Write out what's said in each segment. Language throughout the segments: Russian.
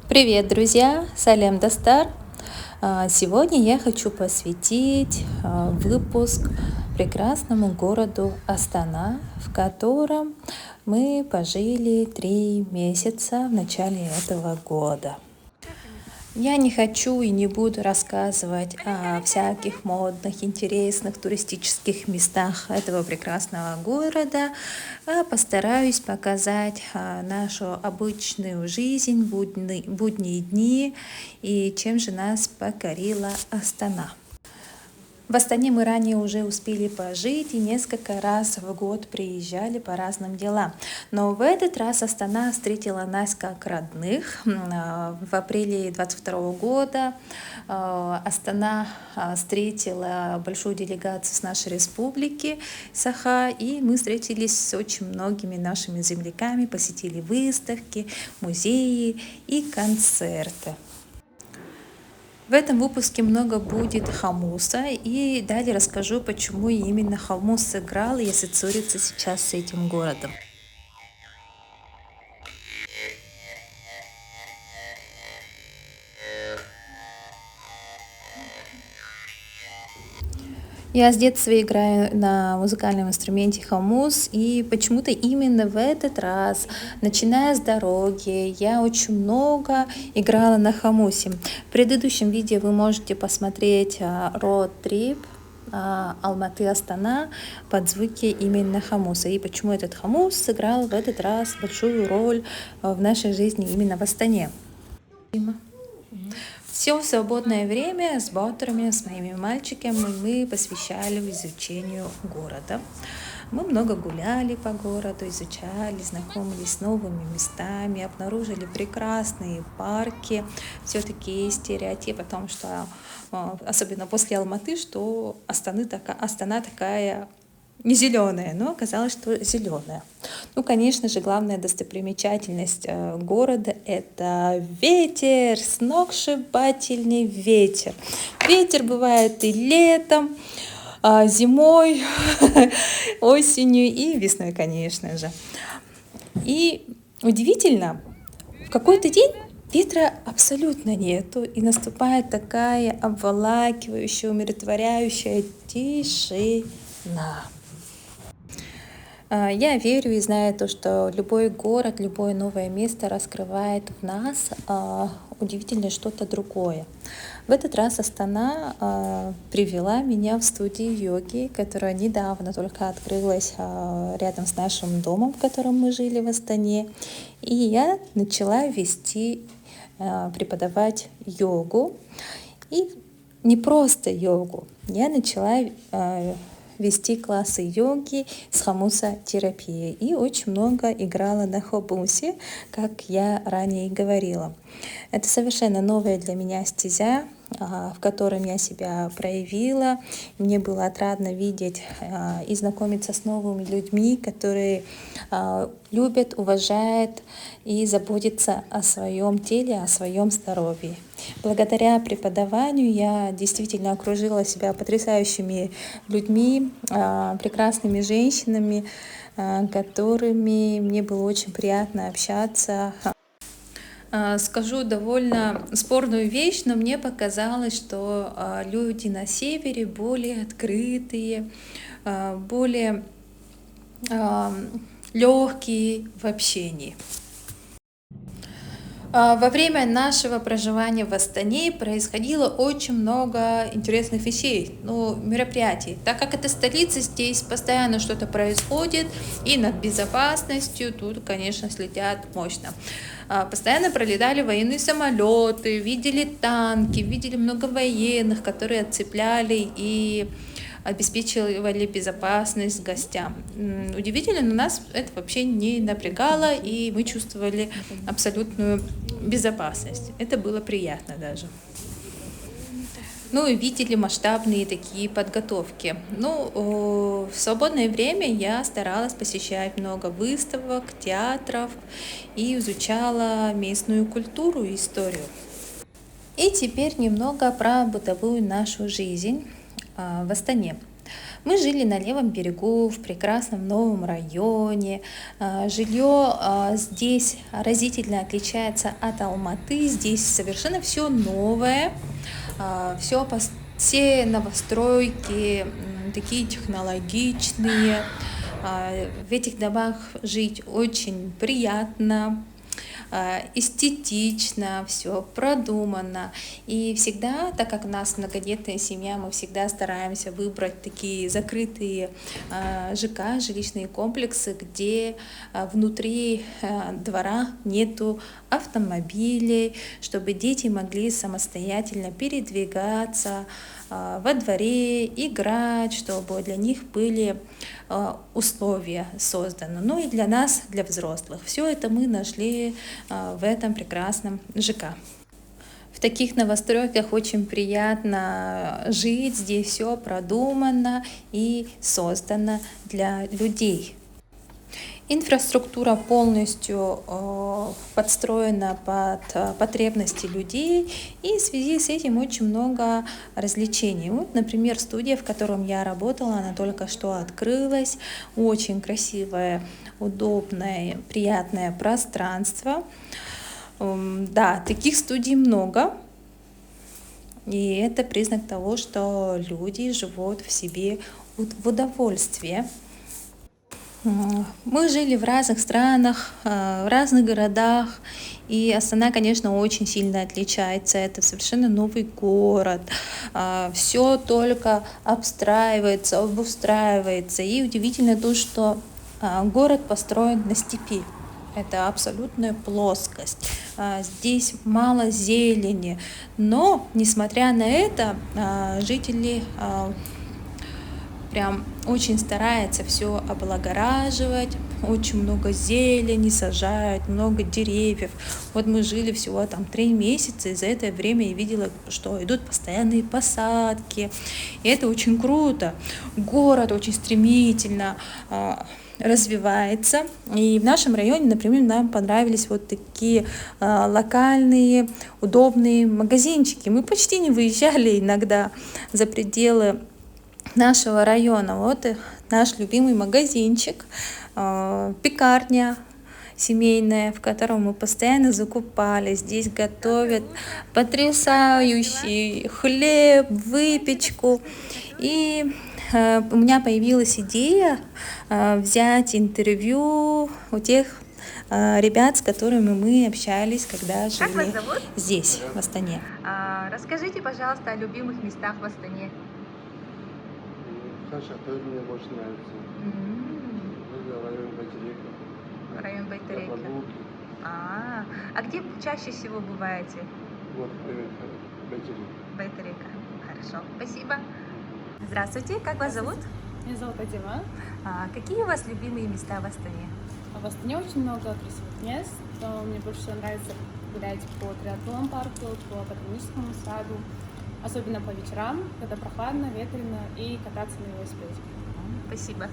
Привет, друзья! Салем Дастар! Сегодня я хочу посвятить выпуск прекрасному городу Астана, в котором мы пожили 3 месяца в начале этого года. Я не хочу и не буду рассказывать о всяких модных, интересных туристических местах этого прекрасного города, а постараюсь показать нашу обычную жизнь, будние дни и чем же нас покорила Астана. В Астане мы ранее уже успели пожить и несколько раз в год приезжали по разным делам. Но в этот раз Астана встретила нас как родных. В апреле 2022 года Астана встретила большую делегацию с нашей республики Саха, и мы встретились с очень многими нашими земляками, посетили выставки, музеи и концерты. В этом выпуске много будет хумуса, и далее расскажу, почему именно хумус сыграл и ассоциируется сейчас с этим городом. Я с детства играю на музыкальном инструменте хумус, и почему-то именно в этот раз, начиная с дороги, я очень много играла на хумусе. В предыдущем видео вы можете посмотреть road-trip Алматы Астана под звуки именно хумуса, и почему этот хумус сыграл в этот раз большую роль в нашей жизни именно в Астане. Все свободное время с баттерами, с моими мальчиками мы посвящали изучению города. Мы много гуляли по городу, изучали, знакомились с новыми местами, обнаружили прекрасные парки. Все-таки есть стереотип о том, что, особенно после Алматы, что Астана такая не зеленая, но оказалось, что зеленая. Ну, конечно же, главная достопримечательность города — это ветер, сногсшибательный ветер. Ветер бывает и летом, зимой, осенью и весной, конечно же. И удивительно, в какой-то день ветра абсолютно нету, и наступает такая обволакивающая, умиротворяющая тишина. Я верю и знаю то, что любой город, любое новое место раскрывает в нас удивительное что-то другое. В этот раз Астана привела меня в студию йоги, которая недавно только открылась рядом с нашим домом, в котором мы жили в Астане. И я начала преподавать йогу. И не просто йогу. Я начала вести классы йоги с хумуса-терапией и очень много играла на хумусе, как я ранее и говорила. Это совершенно новая для меня стезя, в котором я себя проявила. Мне было отрадно видеть и знакомиться с новыми людьми, которые любят, уважают и заботятся о своем теле, о своем здоровье. Благодаря преподаванию я действительно окружила себя потрясающими людьми, прекрасными женщинами, которыми мне было очень приятно общаться. Скажу довольно спорную вещь, но мне показалось, что люди на севере более открытые, более легкие в общении. Во время нашего проживания в Астане происходило очень много интересных вещей, мероприятий. Так как это столица, здесь постоянно что-то происходит, и над безопасностью тут, конечно, следят мощно. Постоянно пролетали военные самолеты, видели танки, видели много военных, которые отцепляли и обеспечивали безопасность гостям. Удивительно, но нас это вообще не напрягало, и мы чувствовали абсолютную безопасность. Это было приятно даже. И видели масштабные такие подготовки. В свободное время я старалась посещать много выставок, театров и изучала местную культуру и историю. И теперь немного про бытовую нашу жизнь в Астане. Мы жили на левом берегу в прекрасном новом районе. Жилье здесь разительно отличается от Алматы. Здесь совершенно все новое, все новостройки такие технологичные. В этих домах жить очень приятно, эстетично, все продумано. И всегда, так как у нас многодетная семья, мы всегда стараемся выбрать такие закрытые ЖК, жилищные комплексы, где внутри двора нету автомобилей, чтобы дети могли самостоятельно передвигаться во дворе, играть, чтобы для них были условия созданы. Ну и для нас, для взрослых. Все это мы нашли в этом прекрасном ЖК. В таких новостройках очень приятно жить, здесь все продумано и создано для людей. Инфраструктура полностью подстроена под потребности людей, и в связи с этим очень много развлечений. Вот, например, студия, в котором я работала, она только что открылась. Очень красивое, удобное, приятное пространство. Да, таких студий много. И это признак того, что люди живут в себе в удовольствии. Мы жили в разных странах, в разных городах, и Астана, конечно, очень сильно отличается. Это совершенно новый город, все только обустраивается. И удивительно то, что город построен на степи. Это абсолютная плоскость. Здесь мало зелени, но, несмотря на это, жители прям очень старается все облагораживать, очень много зелени сажают, много деревьев. Вот мы жили всего там 3 месяца, и за это время я видела, что идут постоянные посадки, и это очень круто. Город очень стремительно развивается. И в нашем районе, например, нам понравились вот такие локальные, удобные магазинчики. Мы почти не выезжали иногда за пределы нашего района. Вот и наш любимый магазинчик, пекарня семейная, в котором мы постоянно закупались. Здесь готовят потрясающий хлеб, выпечку. И у меня появилась идея взять интервью у тех ребят, с которыми мы общались, когда жили здесь, в Астане. Расскажите, пожалуйста, о любимых местах в Астане. Шахтер мне больше нравится. Район Байтерека. Район Байтерека. А где чаще всего бываете? Вот, Байтерека. Байтерека. Хорошо, спасибо. Здравствуйте, как вас зовут? Меня зовут Адима. Какие у вас любимые места в Астане? В Астане очень много красивых мест. Мне больше всего нравится гулять по триатлон парку, по ботаническому саду. Особенно по вечерам, когда прохладно, ветрено, и кататься на велосипеде. Спасибо.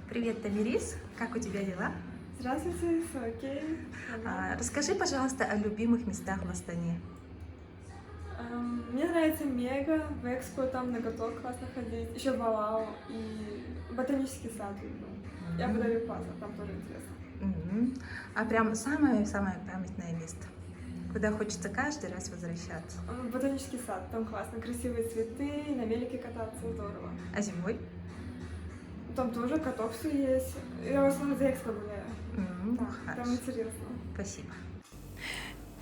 Привет, Тамирис. Как у тебя дела? Здравствуйте, все окей. Расскажи, пожалуйста, о любимых местах в Астане. Мне нравится Мега, в Экспо, там на готов классно ходить. Еще Валау и ботанический сад люблю. Я в Дарью Плаза, там тоже интересно. А прям самое памятное место? Куда хочется каждый раз возвращаться? Ботанический сад, там классно, красивые цветы, на велике кататься здорово. А зимой? Там тоже каток все есть. Я в основном за Экспо гуляю. Там интересно. Спасибо.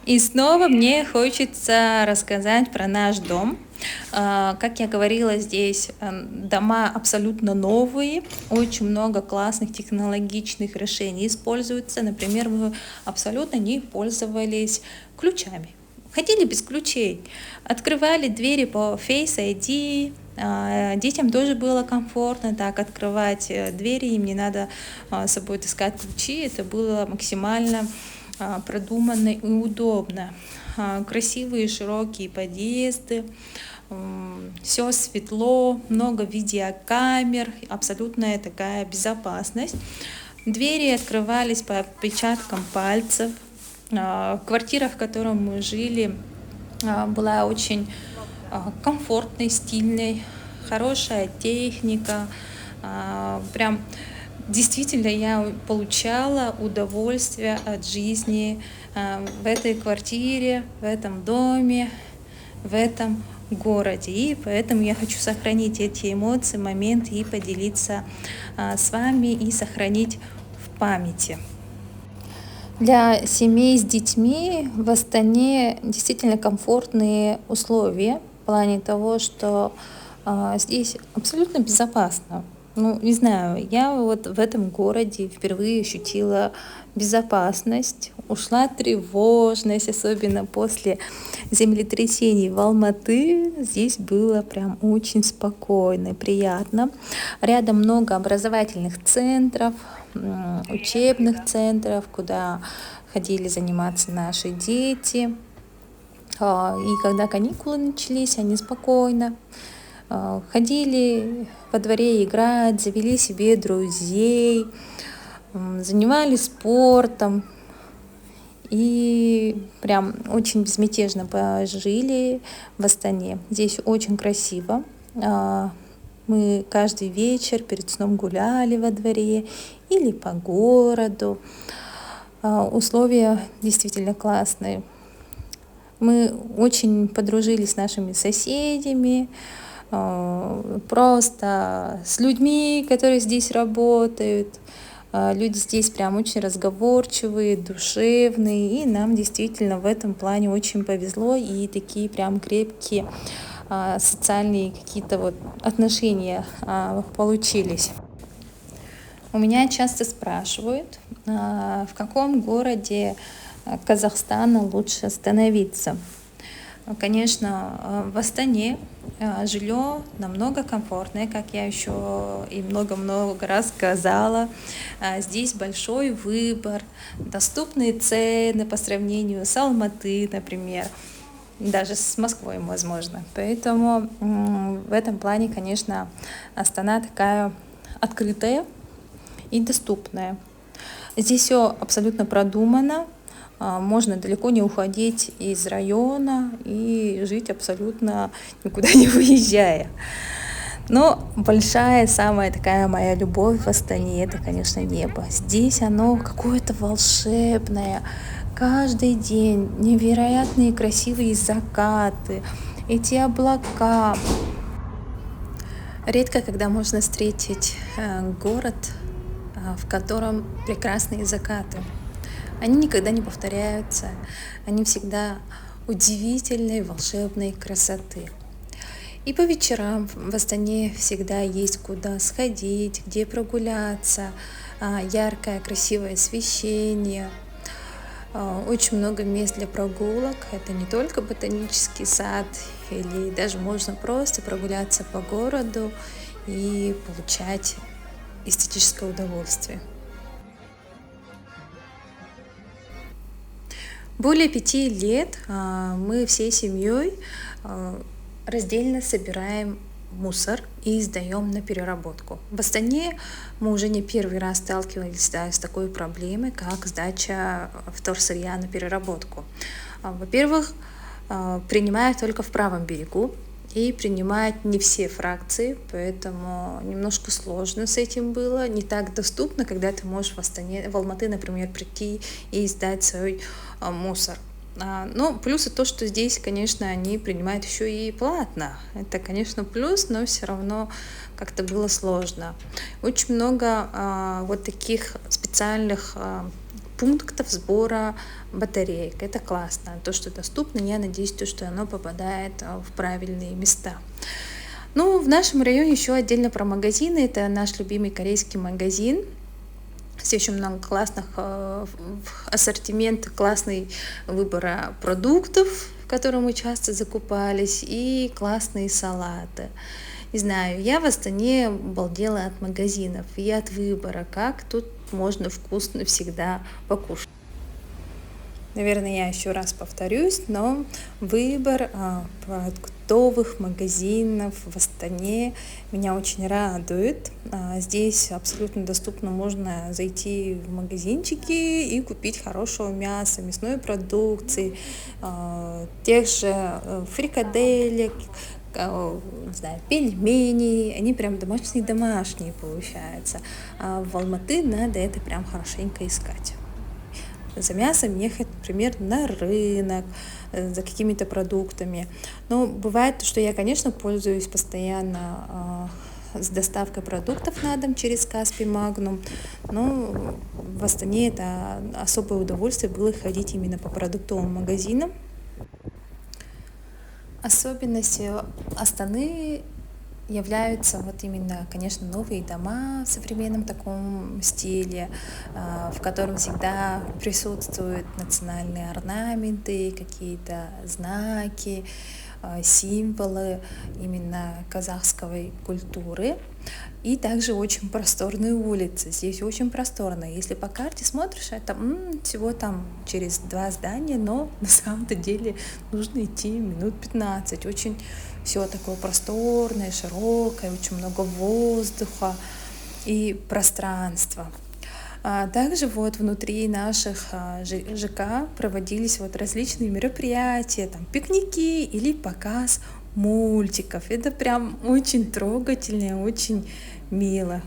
И снова мне хочется рассказать про наш дом. Как я говорила, здесь дома абсолютно новые, очень много классных технологичных решений используются. Например, мы абсолютно не пользовались ключами. Ходили без ключей, открывали двери по Face ID. Детям тоже было комфортно так открывать двери, им не надо с собой таскать ключи. Это было максимально продуманно и удобно. Красивые широкие подъезды, все светло, много видеокамер, абсолютная такая безопасность. Двери открывались по отпечаткам пальцев. Квартира, в которой мы жили, была очень комфортной, стильной, хорошая техника. Прям действительно я получала удовольствие от жизни в этой квартире, в этом доме, в этом городе. И поэтому я хочу сохранить эти эмоции, моменты и поделиться с вами и сохранить в памяти. Для семей с детьми в Астане действительно комфортные условия в плане того, что здесь абсолютно безопасно. Ну, не знаю, я вот в этом городе впервые ощутила безопасность, ушла тревожность, особенно после землетрясений в Алматы. Здесь было прям очень спокойно и приятно. Рядом много образовательных центров, учебных центров, куда ходили заниматься наши дети. И когда каникулы начались, они спокойно ходили во дворе играть, завели себе друзей, занимались спортом и прям очень безмятежно пожили в Астане. Здесь очень красиво. Мы каждый вечер перед сном гуляли во дворе или по городу. Условия действительно классные. Мы очень подружились с нашими соседями, просто с людьми, которые здесь работают. Люди здесь прям очень разговорчивые, душевные, и нам действительно в этом плане очень повезло, и такие прям крепкие социальные какие-то вот отношения получились. У меня часто спрашивают, в каком городе Казахстана лучше остановиться. Конечно, в Астане жилье намного комфортное, как я еще и много-много раз сказала. Здесь большой выбор, доступные цены по сравнению с Алматы, например, даже с Москвой, возможно. Поэтому в этом плане, конечно, Астана такая открытая и доступная. Здесь все абсолютно продумано. Можно далеко не уходить из района и жить абсолютно никуда не выезжая. Но большая, самая такая моя любовь в Астане — это, конечно, небо. Здесь оно какое-то волшебное. Каждый день невероятные красивые закаты, эти облака. Редко когда можно встретить город, в котором прекрасные закаты. Они никогда не повторяются, они всегда удивительной, волшебной красоты. И по вечерам в Астане всегда есть куда сходить, где прогуляться, яркое, красивое освещение, очень много мест для прогулок. Это не только ботанический сад, или даже можно просто прогуляться по городу и получать эстетическое удовольствие. Более 5 лет мы всей семьей раздельно собираем мусор и сдаем на переработку. В Астане мы уже не первый раз сталкивались с такой проблемой, как сдача вторсырья на переработку. Во-первых, принимают только в правом берегу и принимают не все фракции, поэтому немножко сложно с этим было, не так доступно, когда ты можешь в Алматы, например, прийти и сдать свой мусор. Но плюс то, что здесь, конечно, они принимают еще и платно. Это, конечно, плюс, но все равно как-то было сложно. Очень много вот таких специальных пунктов сбора батареек. Это классно. То, что доступно, я надеюсь, что оно попадает в правильные места. Ну, в нашем районе еще отдельно про магазины. Это наш любимый корейский магазин. Здесь очень много классных ассортиментов, классный выбор продуктов, в котором мы часто закупались, и классные салаты. Не знаю, я в Астане балдела от магазинов и от выбора, как тут можно вкусно всегда покушать. Наверное, я еще раз повторюсь, но выбор продуктовых магазинов в Астане меня очень радует. Здесь абсолютно доступно можно зайти в магазинчики и купить хорошего мяса, мясной продукции, тех же фрикаделек, не знаю, пельмени, они прям домашние получаются. А в Алматы надо это прям хорошенько искать. За мясом ехать, например, на рынок, за какими-то продуктами. Но бывает, что я, конечно, пользуюсь постоянно с доставкой продуктов на дом через Каспий Магнум, но в Астане это особое удовольствие было ходить именно по продуктовым магазинам. Особенностью Астаны являются вот именно, конечно, новые дома в современном таком стиле, в котором всегда присутствуют национальные орнаменты, какие-то знаки, символы именно казахской культуры. И также очень просторные улицы. Здесь очень просторно. Если по карте смотришь, это всего там через 2 здания, но на самом-то деле нужно идти минут 15. Очень все такое просторное, широкое, очень много воздуха и пространства. Также вот внутри наших ЖК проводились вот различные мероприятия, там пикники или показ мультиков. Это прям очень трогательно, очень мило.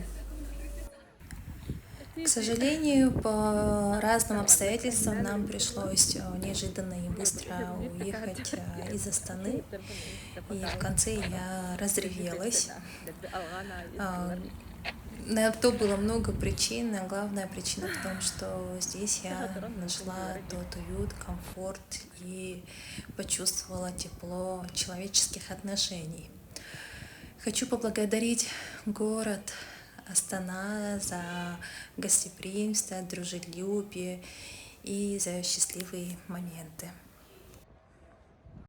К сожалению, по разным обстоятельствам нам пришлось неожиданно и быстро уехать из Астаны. И в конце я разревелась. На то было много причин, но главная причина в том, что здесь я нашла тот уют, комфорт и почувствовала тепло человеческих отношений. Хочу поблагодарить город Астана за гостеприимство, дружелюбие и за счастливые моменты.